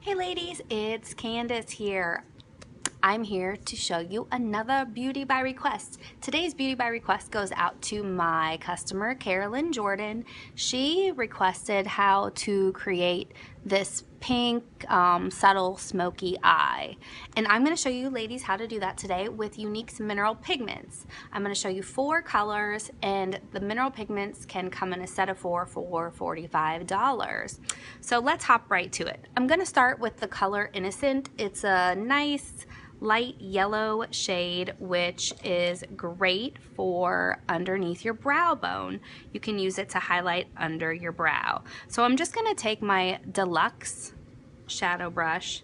Hey ladies, it's Candice here. I'm here to show you another beauty by request. Today's beauty by request goes out to my customer, Carolyn Jordan. She requested how to create this pink, subtle, smoky eye. And I'm gonna show you ladies how to do that today with Younique's mineral pigments. I'm gonna show you 4 colors, and the mineral pigments can come in a set of 4 for $45. So let's hop right to it. I'm gonna start with the color Innocent. It's a nice, light yellow shade, which is great for underneath your brow bone. You can use it to highlight under your brow. So I'm just gonna take my deluxe shadow brush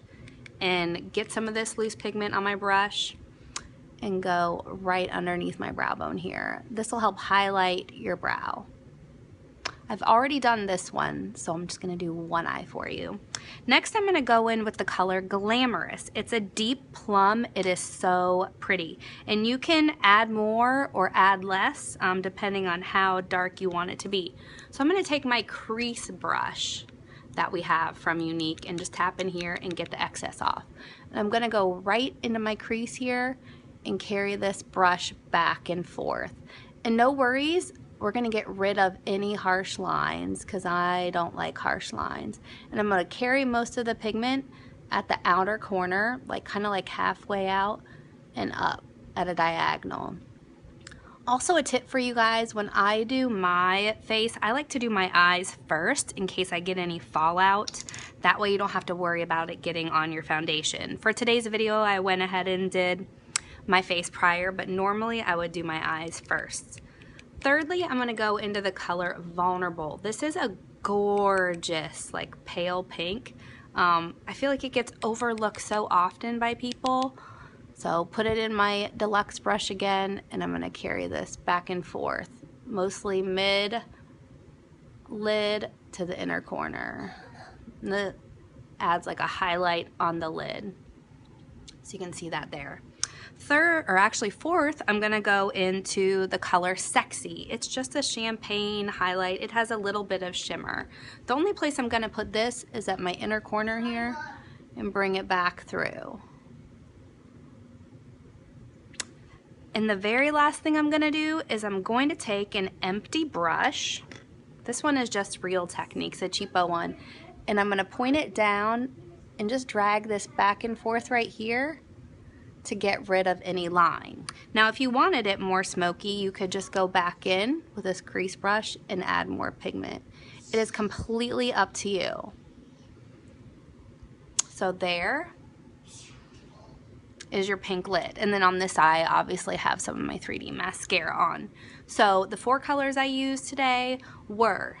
and get some of this loose pigment on my brush and go right underneath my brow bone here. This will help highlight your brow. I've already done this one, so I'm just gonna do one eye for you. Next, I'm gonna go in with the color Glamorous. It's a deep plum. It is so pretty. And you can add more or add less, depending on how dark you want it to be. So I'm gonna take my crease brush that we have from Younique and just tap in here and get the excess off. And I'm gonna go right into my crease here and carry this brush back and forth. And no worries, we're gonna get rid of any harsh lines because I don't like harsh lines. And I'm gonna carry most of the pigment at the outer corner, like kind of like halfway out and up at a diagonal. Also a tip for you guys, when I do my face, I like to do my eyes first in case I get any fallout. That way you don't have to worry about it getting on your foundation. For today's video, I went ahead and did my face prior, but normally I would do my eyes first. Thirdly, I'm gonna go into the color Vulnerable. This is a gorgeous, like pale pink. I feel like it gets overlooked so often by people. So put it in my deluxe brush again, and I'm gonna carry this back and forth, mostly mid lid to the inner corner. And that adds like a highlight on the lid. So you can see that there. Third, or actually fourth, I'm gonna go into the color Sexy. It's just a champagne highlight. It has a little bit of shimmer. The only place I'm gonna put this is at my inner corner here and bring it back through. And the very last thing I'm gonna do is I'm going to take an empty brush. This one is just Real Techniques, a cheapo one. And I'm gonna point it down and just drag this back and forth right here to get rid of any line. Now if you wanted it more smoky, you could just go back in with this crease brush and add more pigment. It is completely up to you. So there is your pink lid. And then on this eye, I obviously have some of my 3D mascara on. So the 4 colors I used today were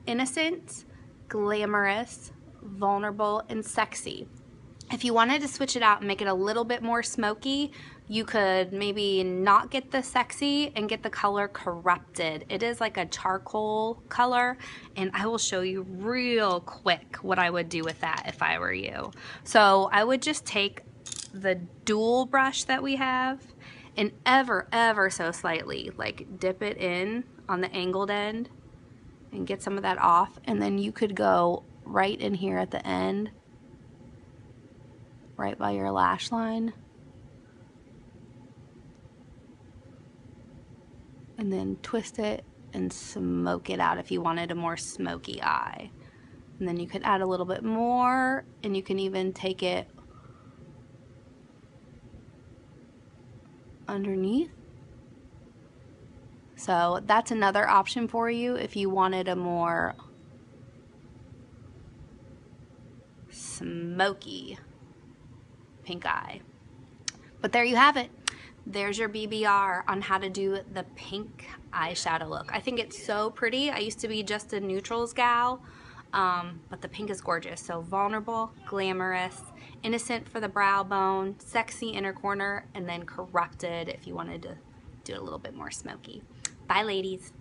Innocent, Glamorous, Vulnerable, and Sexy. If you wanted to switch it out and make it a little bit more smoky, you could maybe not get the Sexy and get the color Corrupted. It is like a charcoal color, and I will show you real quick what I would do with that if I were you. So I would just take the dual brush that we have and ever so slightly like dip it in on the angled end and get some of that off, and then you could go right in here at the end, right by your lash line, and then twist it and smoke it out if you wanted a more smoky eye. And then you could add a little bit more, and you can even take it underneath. So that's another option for you if you wanted a more smoky pink eye. But there you have it. There's your BBR on how to do the pink eyeshadow look. I think it's so pretty. I used to be just a neutrals gal, but the pink is gorgeous. So Vulnerable, Glamorous, Innocent for the brow bone, Sexy inner corner, and then Corrupted if you wanted to do it a little bit more smoky. Bye ladies.